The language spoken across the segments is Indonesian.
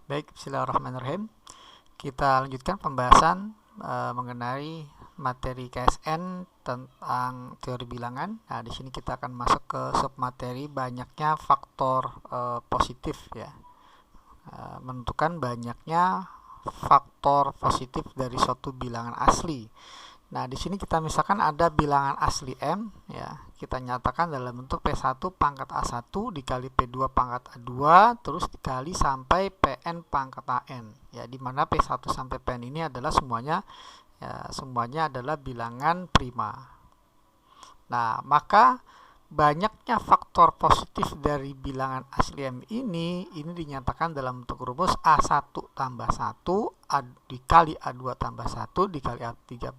Baik, bismillahirrahmanirrahim. Kita lanjutkan pembahasan mengenai materi KSN tentang teori bilangan. Nah, di sini kita akan masuk ke submateri banyaknya faktor positif ya. Menentukan banyaknya faktor positif dari suatu bilangan asli. Nah, di sini kita misalkan ada bilangan asli M ya. Kita nyatakan dalam bentuk P1 pangkat A1 dikali P2 pangkat A2 terus dikali sampai Pn pangkat An. Ya, di mana P1 sampai Pn ini adalah semuanya adalah bilangan prima. Nah, maka banyaknya faktor positif dari bilangan asli M ini dinyatakan dalam bentuk rumus A1 tambah 1 dikali A2 tambah 1 dikali A3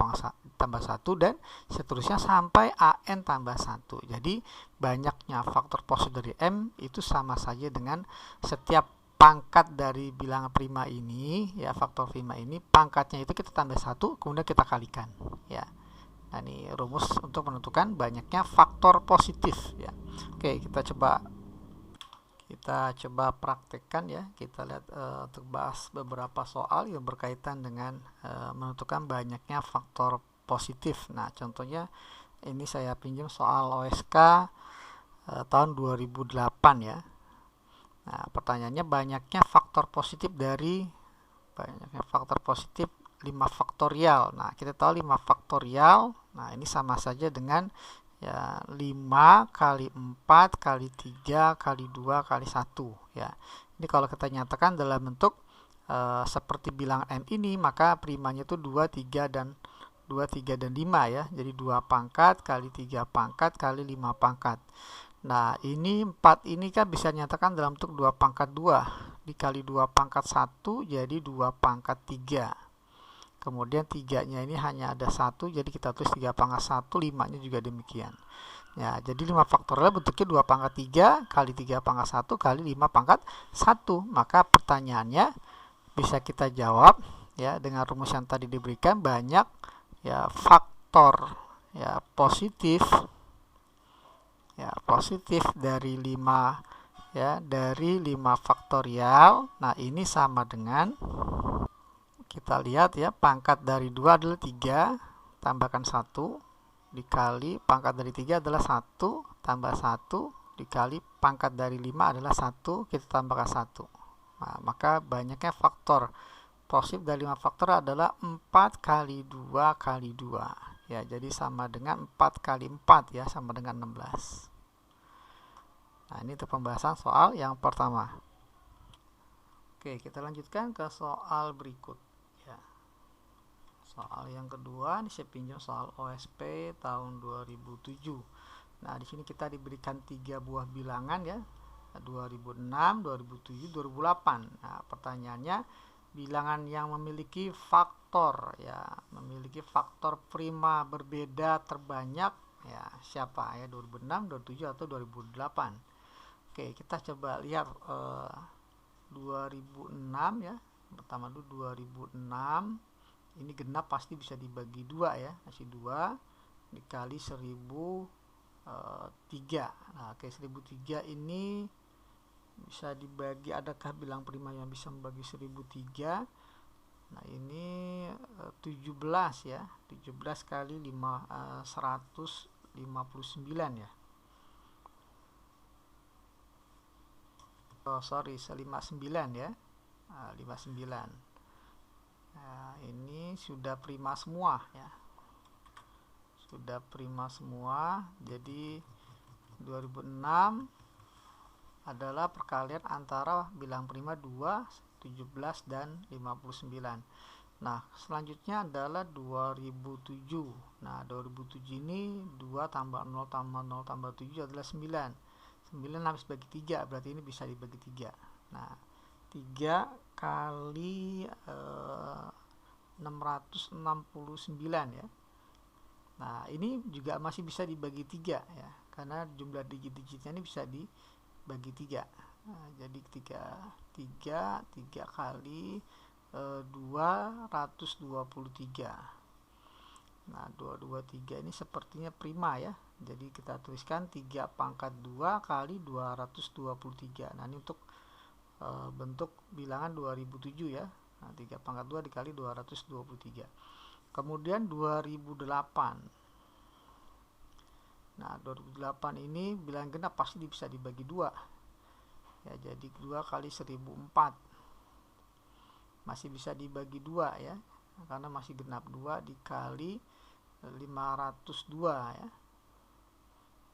tambah 1 dan seterusnya sampai AN tambah 1. Jadi banyaknya faktor positif dari M itu sama saja dengan setiap pangkat dari bilangan prima ini ya, faktor prima ini pangkatnya itu kita tambah 1 kemudian kita kalikan ya. Nah, ini rumus untuk menentukan banyaknya faktor positif ya. Oke, kita coba praktekkan ya. Kita lihat untuk bahas beberapa soal yang berkaitan dengan menentukan banyaknya faktor positif. Nah, contohnya ini saya pinjam soal OSK tahun 2008 ya. Nah, pertanyaannya banyaknya faktor positif 5 faktorial. Nah, kita tahu 5 faktorial. Nah, ini sama saja dengan ya 5 kali 4 kali 3 kali 2 kali 1 ya. Ini kalau kita nyatakan dalam bentuk seperti bilangan M ini, maka primanya itu 2, 3 dan 5 ya. Jadi 2 pangkat kali 3 pangkat kali 5 pangkat. Nah, ini 4 ini kan bisa nyatakan dalam bentuk 2 pangkat 2 dikali 2 pangkat 1 jadi 2 pangkat 3. Kemudian 3-nya ini hanya ada 1, jadi kita tulis 3 pangkat 1, 5-nya juga demikian. Ya, jadi 5 faktorial bentuknya 2 pangkat 3 kali 3 pangkat 1 kali 5 pangkat 1. Maka pertanyaannya bisa kita jawab ya dengan rumus yang tadi diberikan, banyak ya faktor ya positif dari 5 faktorial. Nah, ini sama dengan, kita lihat ya, pangkat dari 2 adalah 3 tambahkan 1 dikali pangkat dari 3 adalah 1 tambah 1 dikali pangkat dari 5 adalah 1 kita tambahkan 1. Nah, maka banyaknya faktor positif dari 5 faktor adalah 4 kali 2 kali 2 ya, jadi sama dengan 4 kali 4 ya, sama dengan 16. Nah, ini untuk pembahasan soal yang pertama. Oke, kita lanjutkan ke soal berikut. Soal yang kedua, ini saya pinjam soal OSP tahun 2007. Nah, di sini kita diberikan 3 buah bilangan ya. 2006, 2007, 2008. Nah, pertanyaannya bilangan yang memiliki faktor prima berbeda terbanyak ya, siapa ya, 2006, 2007 atau 2008. Oke, kita coba lihat 2006 ya. Pertama dulu 2006. Ini genap pasti bisa dibagi 2 ya, masih 2 dikali 1003. Nah, oke, 1003 ini bisa dibagi, adakah bilang prima yang bisa membagi 1003? Nah, ini 17 ya, 17 kali 159 ya. Oh, sorry, 59 ya. 59. Nah, ini sudah prima semua ya. Sudah prima semua. Jadi 2006 adalah perkalian antara bilang prima 2, 17 dan 59. Nah, selanjutnya adalah 2007. Nah, 2007 ini 2 tambah 0 tambah 0 tambah 7 adalah 9. 9 habis bagi 3, berarti ini bisa dibagi 3. Nah, 3 kali 669 ya. Nah, ini juga masih bisa dibagi 3 ya, karena jumlah digit-digitnya ini bisa dibagi 3. Nah, jadi 3 kali 223. Nah, 223 ini sepertinya prima ya. Jadi kita tuliskan 3 pangkat 2 kali 223. Nah, ini untuk bentuk bilangan 2007 ya. Nah, 3 pangkat 2 dikali 223. Kemudian 2008. Nah, 2008 ini bilangan genap pasti bisa dibagi 2. Ya, jadi 2 kali 1004. Masih bisa dibagi 2 ya. Karena masih genap 2 dikali 502 ya.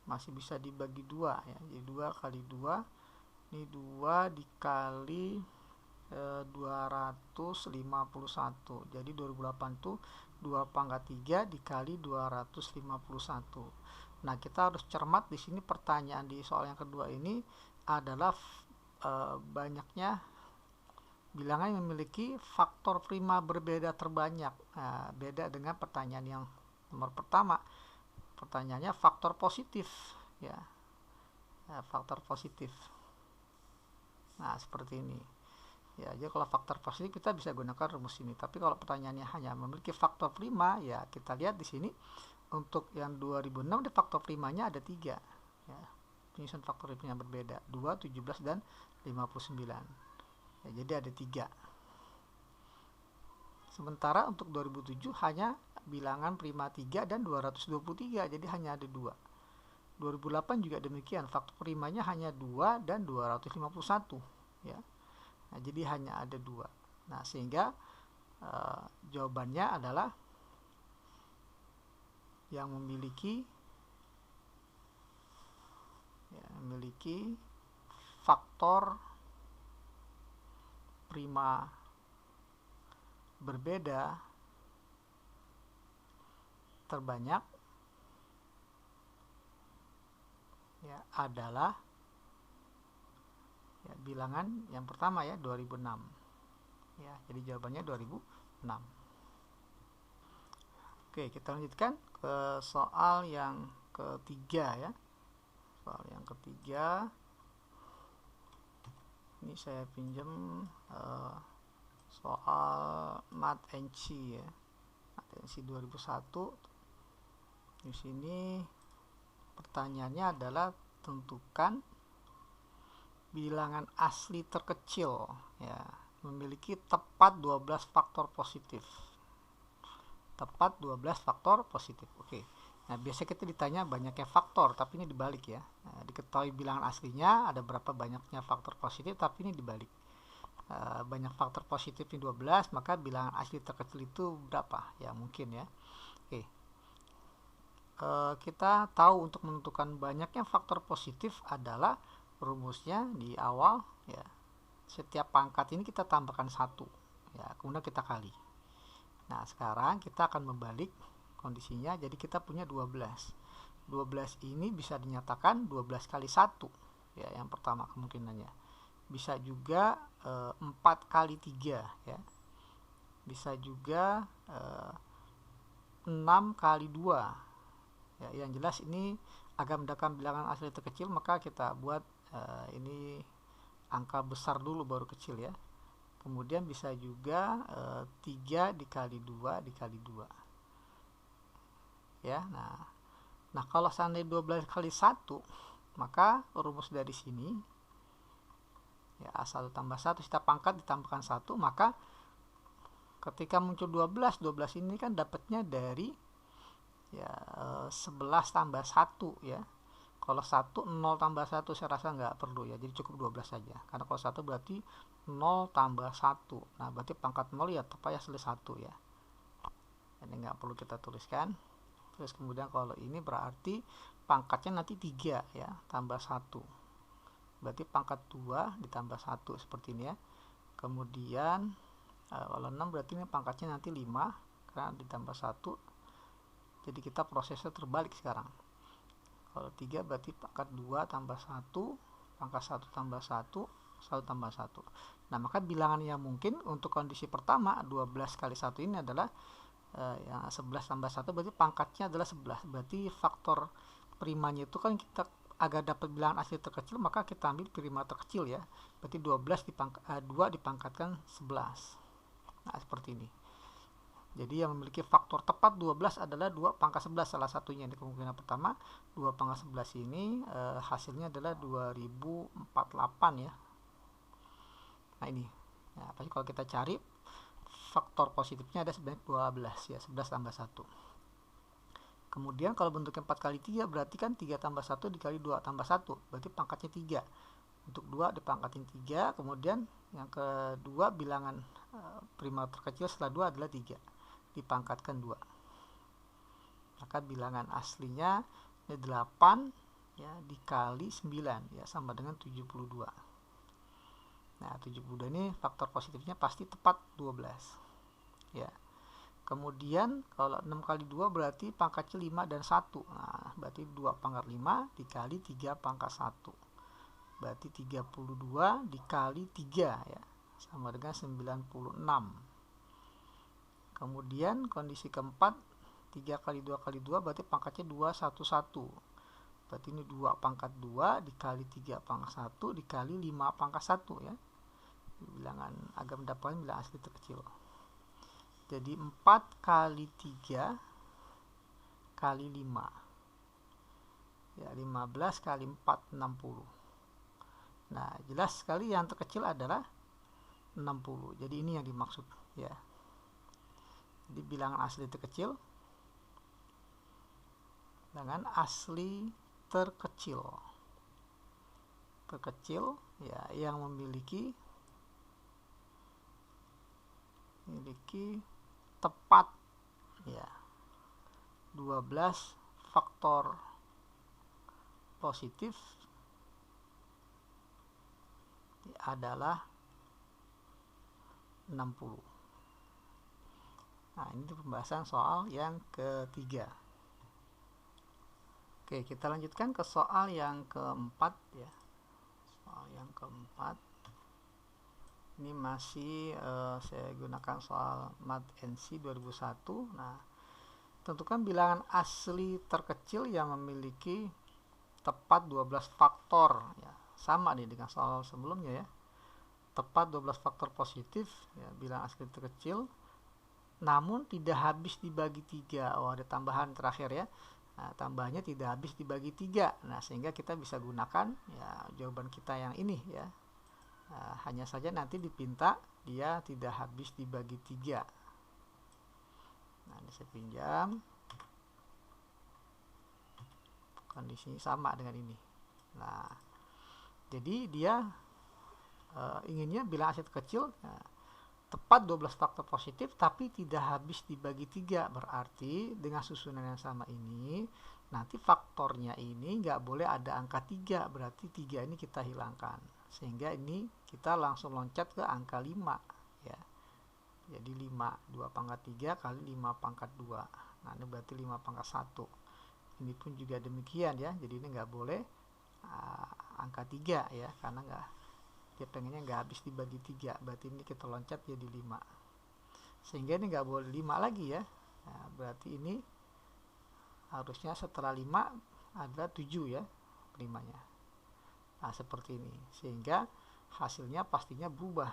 Masih bisa dibagi 2 ya. Jadi 2 kali 2 ini 2 dikali 251. Jadi 2008 itu 2 pangkat 3 dikali 251. Nah, kita harus cermat di sini. Pertanyaan di soal yang kedua ini adalah banyaknya bilangan yang memiliki faktor prima berbeda terbanyak. Nah, beda dengan pertanyaan yang nomor pertama. Pertanyaannya faktor positif ya. Faktor positif. Nah, seperti ini. Ya, jadi kalau faktor positif kita bisa gunakan rumus ini. Tapi kalau pertanyaannya hanya memiliki faktor prima, ya kita lihat di sini untuk yang 2006 di faktor primanya ada 3. Ya, penyusunan faktor primanya berbeda, 2, 17 dan 59. Ya, jadi ada 3. Sementara untuk 2007 hanya bilangan prima 3 dan 223, jadi hanya ada 2. 2008 juga demikian, faktor primanya hanya 2 dan 251 ya. Nah, jadi hanya ada 2. Nah, sehingga jawabannya adalah yang memiliki faktor prima berbeda terbanyak ya adalah ya, bilangan yang pertama ya 2006 ya. Jadi jawabannya 2006. Oke, kita lanjutkan ke soal yang ketiga ya. Soal yang ketiga ini saya pinjam soal Math NC ya. Math NC 2001. Di sini pertanyaannya adalah tentukan bilangan asli terkecil ya memiliki tepat 12 faktor positif. Tepat 12 faktor positif. Oke. Nah, biasanya kita ditanya banyaknya faktor, tapi ini dibalik ya. Nah, diketahui bilangan aslinya ada berapa banyaknya faktor positif, tapi ini dibalik. Banyak faktor positif ini 12, maka bilangan asli terkecil itu berapa? Ya, mungkin ya. Oke. Kita tahu untuk menentukan banyaknya faktor positif adalah rumusnya di awal ya. Setiap pangkat ini kita tambahkan 1 ya, kemudian kita kali. Nah, sekarang kita akan membalik kondisinya, jadi kita punya 12. 12 ini bisa dinyatakan 12 kali 1 ya, yang pertama kemungkinannya. Bisa juga 4 kali 3 ya. Bisa juga 6 kali 2 ya. Yang jelas ini agar mendapatkan bilangan asli terkecil, maka kita buat ini angka besar dulu baru kecil ya. Kemudian bisa juga 3 dikali 2 dikali 2 ya. Nah kalau seandainya 12 kali 1, maka rumus dari sini ya, A1 tambah 1 kita pangkat ditambahkan 1, maka ketika muncul 12 ini kan dapatnya dari ya 11 tambah 1 ya. Kalau 1, 0 tambah 1 saya rasa nggak perlu ya, jadi cukup 12 saja. Karena kalau 1 berarti 0 tambah 1. Nah, berarti pangkat 0 ya tepat ya hasil 1 ya. Ini nggak perlu kita tuliskan. Terus kemudian kalau ini berarti pangkatnya nanti 3 ya, tambah 1. Berarti pangkat 2 ditambah 1 seperti ini ya. Kemudian kalau 6 berarti ini pangkatnya nanti 5 karena ditambah 1. Jadi kita prosesnya terbalik sekarang. Kalau 3 berarti pangkat 2 tambah 1, pangkat 1 tambah 1, 1 tambah 1. Nah, maka bilangan yang mungkin untuk kondisi pertama 12 kali 1 ini adalah yang 11 tambah 1 berarti pangkatnya adalah 11. Berarti faktor primanya itu kan kita agar dapat bilangan asli terkecil, maka kita ambil prima terkecil ya. Berarti 2 dipangkatkan 11. Nah, seperti ini. Jadi yang memiliki faktor tepat 12 adalah 2 pangkat 11 salah satunya. Di kemungkinan pertama 2 pangkat 11 ini hasilnya adalah 2048 ya. Nah ini, ya, pasti kalau kita cari faktor positifnya ada sebanyak 12 ya, 11 tambah 1. Kemudian kalau bentuknya 4 kali 3 berarti kan 3 tambah 1 dikali 2 tambah 1, berarti pangkatnya 3. Untuk 2 dipangkatin 3, kemudian yang kedua bilangan prima terkecil setelah 2 adalah 3, dipangkatkan 2. Maka bilangan aslinya ini 8 ya dikali 9 ya sama dengan 72. Nah, 72 ini faktor positifnya pasti tepat 12. Ya. Kemudian kalau 6 kali 2 berarti pangkatnya 5 dan 1. Nah, berarti 2 pangkat 5 dikali 3 pangkat 1. Berarti 32 dikali 3 ya, sama dengan 96. Kemudian kondisi keempat, 3 kali 2 kali 2 berarti pangkatnya 211. Berarti ini 2 pangkat 2 dikali 3 pangkat 1 dikali 5 pangkat 1 ya. Bilangan agak mendapatkan bilangan asli terkecil. Jadi 4 kali 3 kali 5 ya, 15 kali 4 60. Nah, jelas sekali yang terkecil adalah 60. Jadi ini yang dimaksud ya. Jadi bilangan asli terkecil, bilangan asli terkecil ya yang memiliki tepat ya 12 faktor positif adalah 60. Nah, ini pembahasan soal yang ketiga. Oke, kita lanjutkan ke soal yang keempat ya. Soal yang keempat ini masih saya gunakan soal Math NC 2001. Nah, tentukan bilangan asli terkecil yang memiliki tepat 12 faktor ya. Sama nih dengan soal sebelumnya ya. Tepat 12 faktor positif ya, bilangan asli terkecil namun tidak habis dibagi 3. Oh, ada tambahan terakhir ya. Nah, tambahnya tidak habis dibagi 3. Nah, sehingga kita bisa gunakan ya jawaban kita yang ini ya. Nah, hanya saja nanti dipinta dia tidak habis dibagi 3. Nah, ini saya pinjam. Kondisinya sama dengan ini. Nah, jadi dia inginnya bilangan asli terkecil tepat 12 faktor positif tapi tidak habis dibagi 3. Berarti dengan susunan yang sama ini nanti faktornya ini nggak boleh ada angka 3. Berarti 3 ini kita hilangkan, sehingga ini kita langsung loncat ke angka 5 ya. Jadi 5, 2 pangkat 3 kali 5 pangkat 2. Nah, ini berarti 5 pangkat 1. Ini pun juga demikian ya. Jadi ini nggak boleh angka 3 ya, karena dia pengennya nggak habis dibagi 3. Berarti ini kita loncat jadi 5, sehingga ini nggak boleh 5 lagi ya. Nah, berarti ini harusnya setelah 5 ada 7 ya primanya. Nah, seperti ini, sehingga hasilnya pastinya berubah.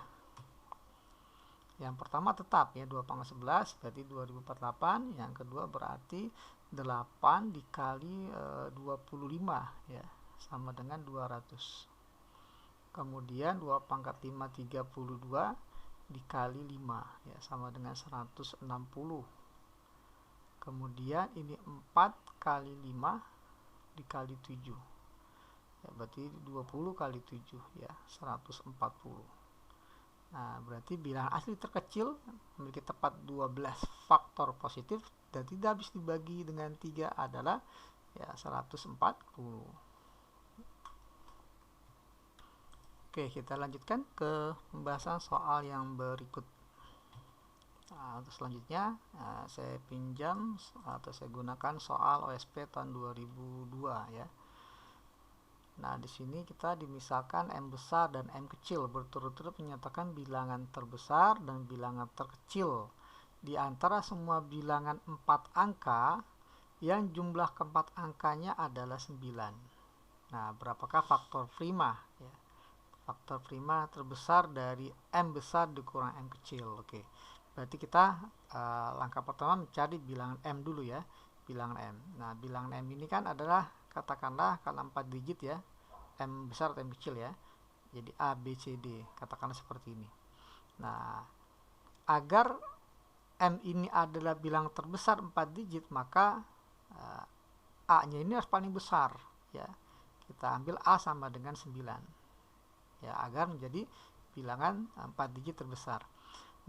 Yang pertama tetap ya 2 pangkat 11 berarti 2048. Yang kedua berarti 8 dikali 25 ya, sama dengan 200. Kemudian 2 pangkat 5 32 dikali 5 ya, sama dengan 160. Kemudian ini 4 kali 5 dikali 7 ya, berarti 20 kali 7 ya, 140. Nah, berarti bilangan asli terkecil memiliki tepat 12 faktor positif dan tidak habis dibagi dengan 3 adalah ya 140. Oke, kita lanjutkan ke pembahasan soal yang berikut. Nah, selanjutnya saya pinjam atau saya gunakan soal OSP tahun 2002 ya. Nah, di sini kita dimisalkan M besar dan M kecil berturut-turut menyatakan bilangan terbesar dan bilangan terkecil di antara semua bilangan 4 angka yang jumlah keempat angkanya adalah 9. Nah, berapakah faktor prima ya? Faktor prima terbesar dari M besar dikurang M kecil. Oke, berarti kita langkah pertama mencari bilangan M dulu ya, bilangan M. Nah, bilangan M ini kan adalah katakanlah karena 4 digit ya, M besar atau M kecil ya. Jadi A, B, C, D, katakanlah seperti ini. Nah, agar M ini adalah bilangan terbesar 4 digit, maka A-nya ini harus paling besar, ya. Kita ambil A sama dengan 9, ya, agar menjadi bilangan 4 digit terbesar.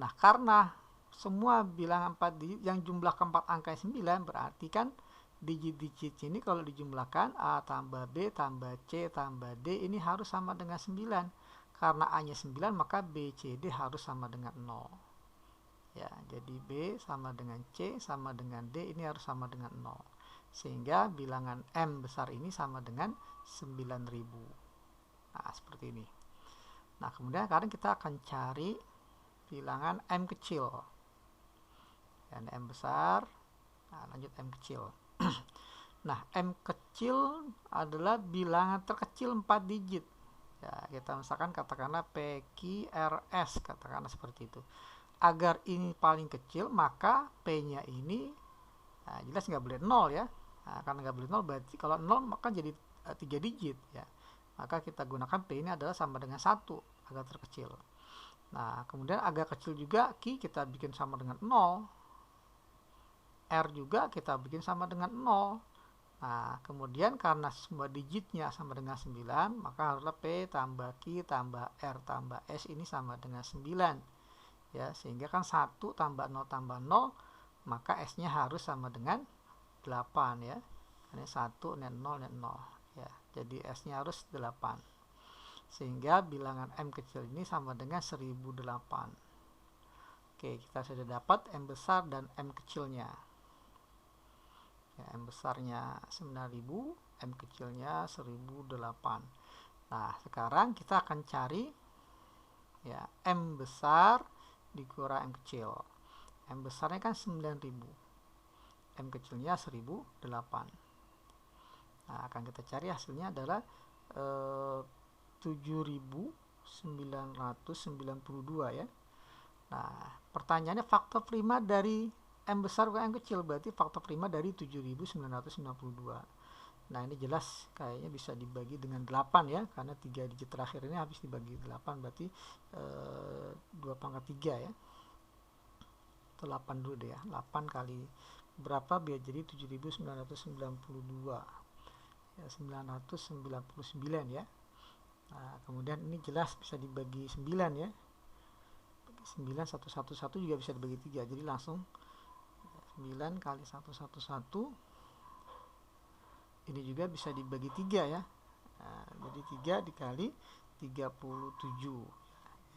Nah, karena semua bilangan 4 digit yang jumlah keempat angka 9, berarti kan digit-digit ini kalau dijumlahkan A tambah B tambah C tambah D ini harus sama dengan 9. Karena A nya 9, maka B, C, D harus sama dengan 0. Ya, jadi B sama dengan C sama dengan D ini harus sama dengan 0. Sehingga bilangan M besar ini sama dengan 9000. Nah, seperti ini. Nah, kemudian sekarang kita akan cari bilangan M kecil. Dan M besar. Nah, lanjut M kecil. Nah, M kecil adalah bilangan terkecil 4 digit. Ya, kita misalkan katakanlah PQRS, katakanlah seperti itu. Agar ini paling kecil, maka P-nya ini jelas nggak boleh 0, ya. Nah, karena nggak boleh 0, berarti kalau 0 maka jadi 3 digit, ya. Maka kita gunakan P ini adalah sama dengan 1, agar terkecil. Nah, kemudian agak kecil juga Q kita bikin sama dengan 0. R juga kita bikin sama dengan 0. Nah, kemudian karena semua digitnya sama dengan 9, maka haruslah P tambah Q tambah R tambah S ini sama dengan 9. Ya, sehingga kan 1 tambah 0, maka S-nya harus sama dengan 8, ya. Ini 1, ini 0, ini 0. Ya, jadi S-nya harus 8. Sehingga bilangan M kecil ini sama dengan 1008. Oke, kita sudah dapat M besar dan M kecilnya. Ya, M besarnya 9000, M kecilnya 1008. Nah, sekarang kita akan cari, ya, M besar dikurang M kecil. M besarnya kan 9000, M kecilnya 1008. Nah, akan kita cari hasilnya adalah 7992, ya. Nah, pertanyaannya faktor prima dari M besar ke M kecil, berarti faktor prima dari 7992. Nah, ini jelas kayaknya bisa dibagi dengan 8, ya, karena 3 digit terakhir ini habis dibagi 8, berarti 2 pangkat 3, ya. Atau 8 dulu deh, ya. 8 kali berapa biar jadi 7992. Ya, 999, ya. Nah, kemudian ini jelas bisa dibagi 9, ya. 9 111 juga bisa dibagi 3, jadi langsung 9 kali 111 ini juga bisa dibagi 3, ya. Nah, jadi 3 dikali 37,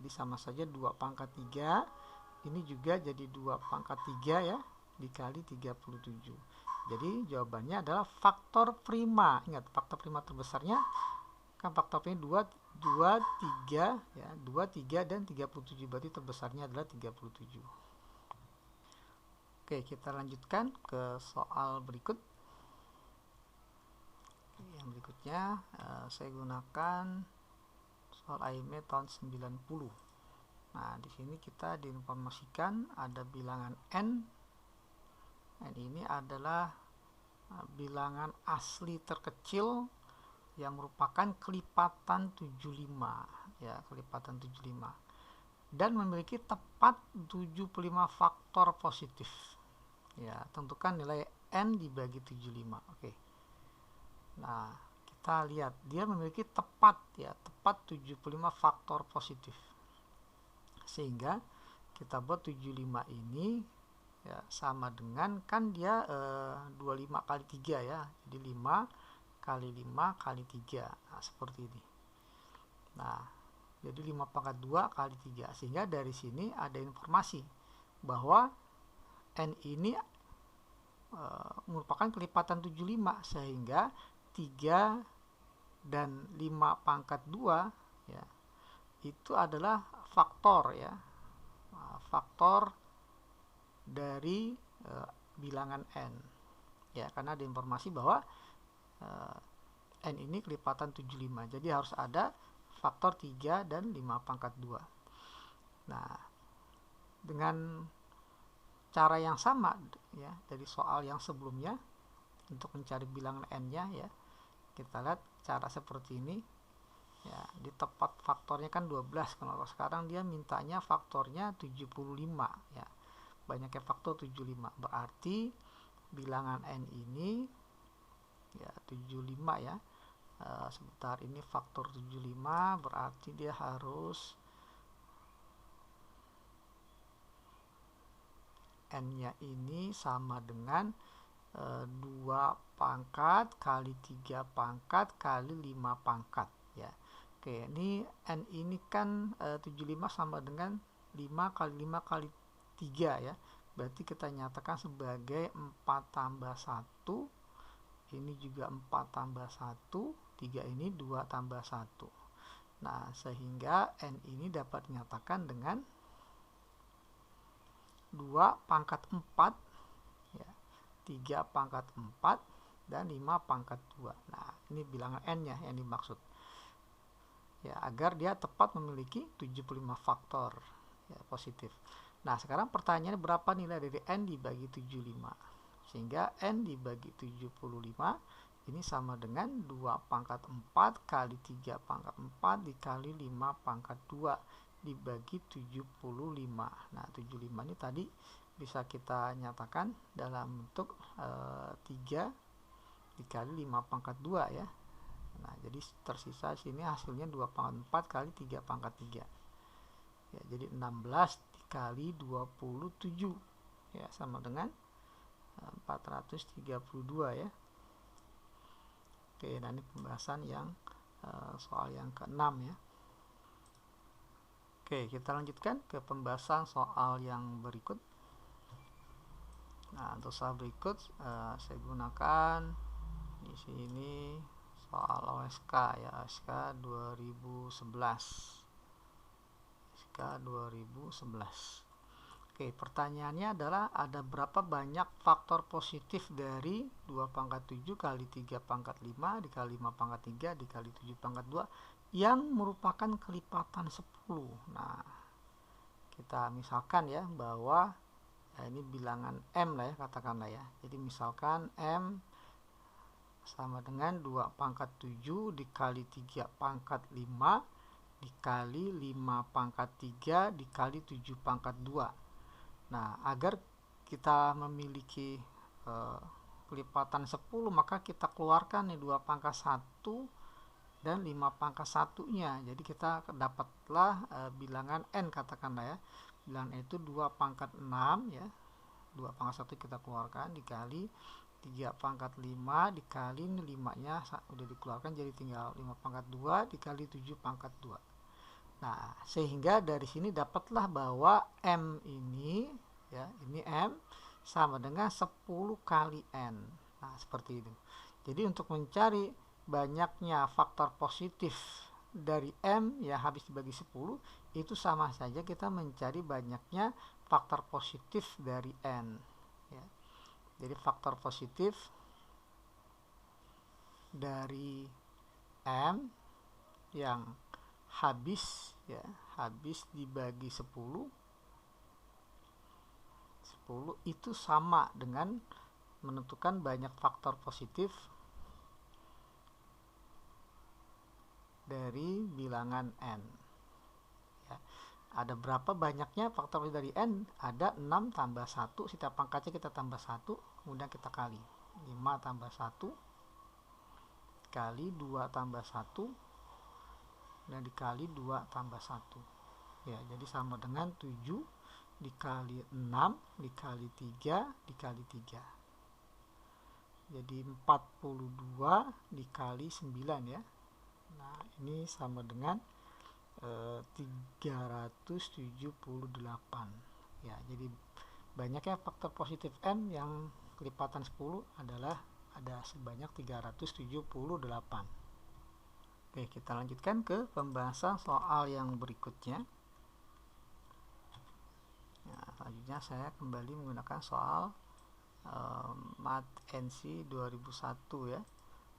jadi sama saja 2 pangkat 3. Ini juga jadi 2 pangkat 3, ya, dikali 37. Jadi jawabannya adalah faktor prima. Ingat, faktor prima terbesarnya kan faktor prima 2, 3, ya, 2, 3, dan 37, berarti terbesarnya adalah 37. Oke, kita lanjutkan ke soal berikut. Yang berikutnya saya gunakan soal AIME tahun 90. Nah, di sini kita diinformasikan ada bilangan N. N ini adalah bilangan asli terkecil yang merupakan kelipatan 75, ya, kelipatan 75. Dan memiliki tepat 75 faktor positif. Ya, tentukan nilai N dibagi 75. Oke. Nah, kita lihat dia memiliki tepat, ya, tepat 75 faktor positif. Sehingga kita buat 75 ini, ya, sama dengan kan dia 25 kali 3, ya. Jadi 5 kali 5 kali 3. Nah, seperti ini. Nah, jadi 5 pangkat 2 kali 3. Sehingga dari sini ada informasi bahwa N ini merupakan kelipatan 75, sehingga 3 dan 5 pangkat 2, ya, itu adalah faktor, ya, faktor dari bilangan N, ya, karena ada informasi bahwa N ini kelipatan 75, jadi harus ada faktor 3 dan 5 pangkat 2. Nah, dengan cara yang sama, ya, dari soal yang sebelumnya untuk mencari bilangan N-nya, ya, kita lihat cara seperti ini. Ya, di tepat faktornya kan 12. Kalau sekarang dia mintanya faktornya 75 ya. Banyaknya faktor 75. Berarti bilangan n ini ya 75 ya. Sebentar, ini faktor 75 berarti dia harus n-nya ini sama dengan 2 pangkat kali 3 pangkat kali 5 pangkat ya. Oke, ini n ini kan 75 sama dengan 5 kali 5 kali 3 ya. Berarti kita nyatakan sebagai 4 tambah 1. Ini juga 4 tambah 1. 3 ini 2 tambah 1. Nah, sehingga n ini dapat dinyatakan dengan 2 pangkat 4 ya, 3 pangkat 4 dan 5 pangkat 2. Nah, ini bilangan n-nya yang dimaksud. Ya, agar dia tepat memiliki 75 faktor ya, positif. Nah, sekarang pertanyaannya berapa nilai dari n dibagi 75? Sehingga n dibagi 75 ini sama dengan 2 pangkat 4 kali 3 pangkat 4 dikali 5 pangkat 2 dibagi 75. Nah, 75 ini tadi bisa kita nyatakan dalam bentuk 3 dikali 5 pangkat 2 ya. Nah, jadi tersisa sini hasilnya 2 pangkat 4 kali 3 pangkat 3. Ya, jadi 16 dikali 27 ya, sama dengan 432 ya. Oke, nah ini pembahasan yang soal yang ke-6 ya. Oke, kita lanjutkan ke pembahasan soal yang berikut. Nah, untuk soal berikut saya gunakan di sini soal OSK ya, OSK 2011. OSK 2011. Oke, pertanyaannya adalah ada berapa banyak faktor positif dari 2 pangkat 7 kali 3 pangkat 5 dikali 5 pangkat 3 dikali 7 pangkat 2 yang merupakan kelipatan 10. Nah, kita misalkan ya bahwa ini bilangan M lah ya, katakanlah ya. Jadi misalkan M sama dengan 2 pangkat 7 dikali 3 pangkat 5 dikali 5 pangkat 3 dikali 7 pangkat 2. Nah, agar kita memiliki kelipatan 10, maka kita keluarkan nih 2 pangkat 1 dan 5 pangkat 1-nya. Jadi kita dapatlah bilangan n, katakanlah ya. Bilangan itu 2 pangkat 6 ya. 2 pangkat 1 kita keluarkan dikali 3 pangkat 5 dikali 5-nya udah dikeluarkan, jadi tinggal 5 pangkat 2 dikali 7 pangkat 2. Nah, sehingga dari sini dapatlah bahwa M ini ya, ini M sama dengan 10 kali N. Nah, seperti itu. Jadi untuk mencari banyaknya faktor positif dari M ya habis dibagi 10, itu sama saja kita mencari banyaknya faktor positif dari N ya. Jadi faktor positif dari M yang habis dibagi 10 itu sama dengan menentukan banyak faktor positif dari bilangan n ya. Ada berapa banyaknya faktor dari n? Ada 6 tambah 1, setiap pangkatnya kita tambah 1, kemudian kita kali 5 tambah 1 kali 2 tambah 1 dan dikali 2 tambah 1 ya, jadi sama dengan 7 dikali 6 dikali 3 dikali 3, jadi 42 dikali 9 ya. Nah, ini sama dengan 378 ya. Jadi banyaknya faktor positif M yang kelipatan 10 adalah ada sebanyak 378. Oke, kita lanjutkan ke pembahasan soal yang berikutnya. Nah, selanjutnya saya kembali menggunakan soal Mat NC 2001 ya.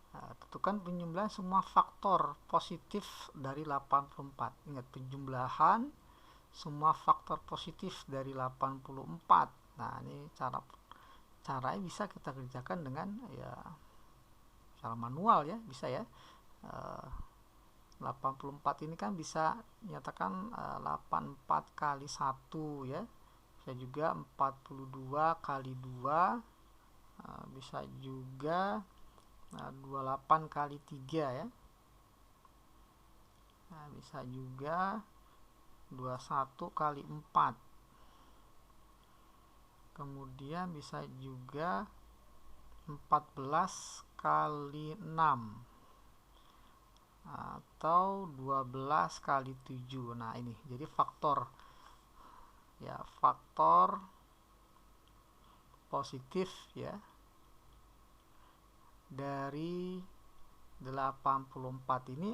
Nah, tentukan penjumlahan semua faktor positif dari 84. Ingat, penjumlahan semua faktor positif dari 84. Nah, ini caranya bisa kita kerjakan dengan ya cara manual ya, bisa ya. 84 ini kan bisa nyatakan 84 kali 1 ya, bisa juga 42 kali 2, bisa juga 28 kali 3 ya, bisa juga 21 kali 4, kemudian bisa juga 14 kali 6 atau 12 kali 7. Nah ini jadi faktor ya, faktor positif ya dari 84 ini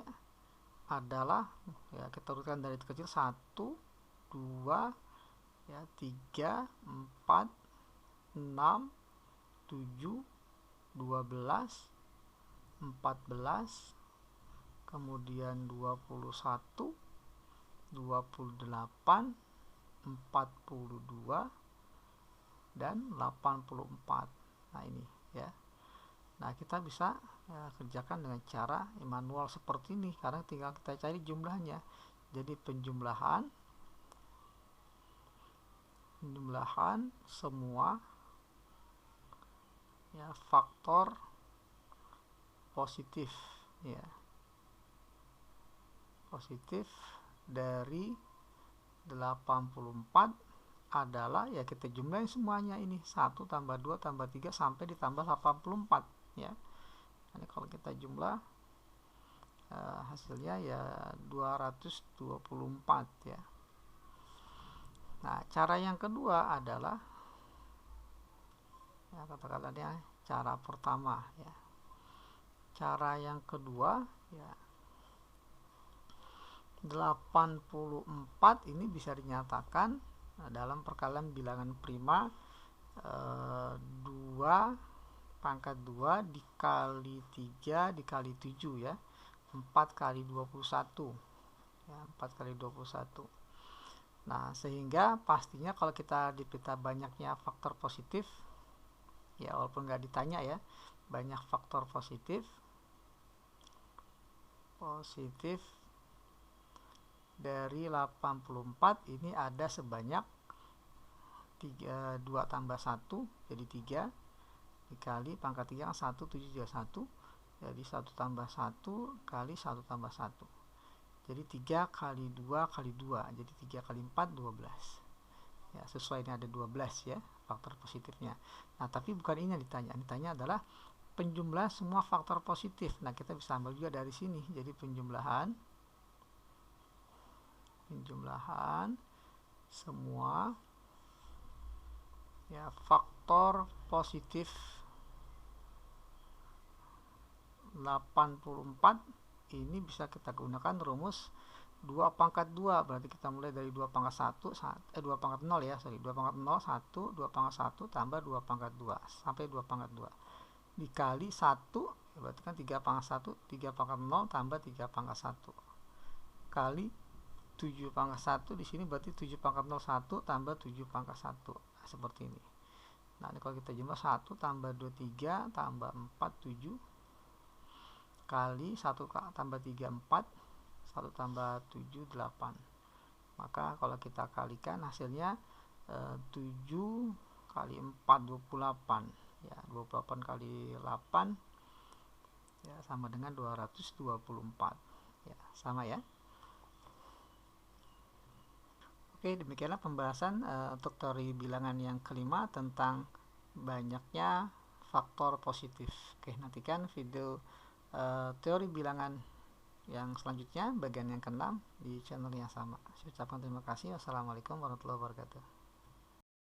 adalah ya, kita urutkan dari kecil 1, 2 ya, 3, 4, 6, 7, 12, 14, kemudian 21, 28, 42, dan 84. Nah ini ya. Nah kita bisa kerjakan dengan cara manual seperti ini, karena tinggal kita cari jumlahnya. Jadi penjumlahan semua ya faktor positif ya, positif dari 84 adalah ya kita jumlahin semuanya ini, 1 tambah 2 tambah 3 sampai ditambah 84 ya. Ini kalau kita jumlah hasilnya ya 224 ya. Nah cara yang kedua adalah ya, katakanlah cara pertama ya. Cara yang kedua ya, 84 ini bisa dinyatakan dalam perkalian bilangan prima 2 pangkat 2 dikali 3 dikali 7 ya, 4 kali 21 ya, 4 kali 21. Nah sehingga pastinya kalau kita dipita banyaknya faktor positif ya, walaupun nggak ditanya ya, banyak faktor positif dari 84 ini ada sebanyak 2 tambah 1 jadi 3 dikali pangkat 3 1, 7 juga 1, jadi 1 tambah 1 kali 1 tambah 1, jadi 3 kali 2 kali 2, jadi 3 kali 4 12 ya, sesuai ini ada 12 ya faktor positifnya. Nah tapi bukan ini yang ditanya adalah penjumlahan semua faktor positif. Nah kita bisa ambil juga dari sini, jadi penjumlahan semua ya faktor positif 84 ini bisa kita gunakan rumus 2 pangkat 2, berarti kita mulai dari 2 pangkat 1 2 pangkat 0 ya, 2 pangkat 0 1, 2 pangkat 1 tambah 2 pangkat 2 sampai 2 pangkat 2 dikali 1, berarti kan 3 pangkat 1, 3 pangkat 0 tambah 3 pangkat 1 kali 7 pangkat 1, di sini berarti 7 pangkat 0 1 tambah 7 pangkat 1. Nah, seperti ini. Nah, ini kalau kita jumlah 1 tambah 2 3 tambah 4 7 kali 1 tambah 3 4, 1 tambah 7 8. Maka kalau kita kalikan hasilnya 7 kali 4 28 ya, 28 kali 8 ya sama dengan 224 ya, sama ya. Oke, demikianlah pembahasan untuk teori bilangan yang kelima tentang banyaknya faktor positif. Oke, nantikan video teori bilangan yang selanjutnya, bagian yang ke-6 di channel yang sama. Saya ucapkan terima kasih. Wassalamualaikum warahmatullahi wabarakatuh.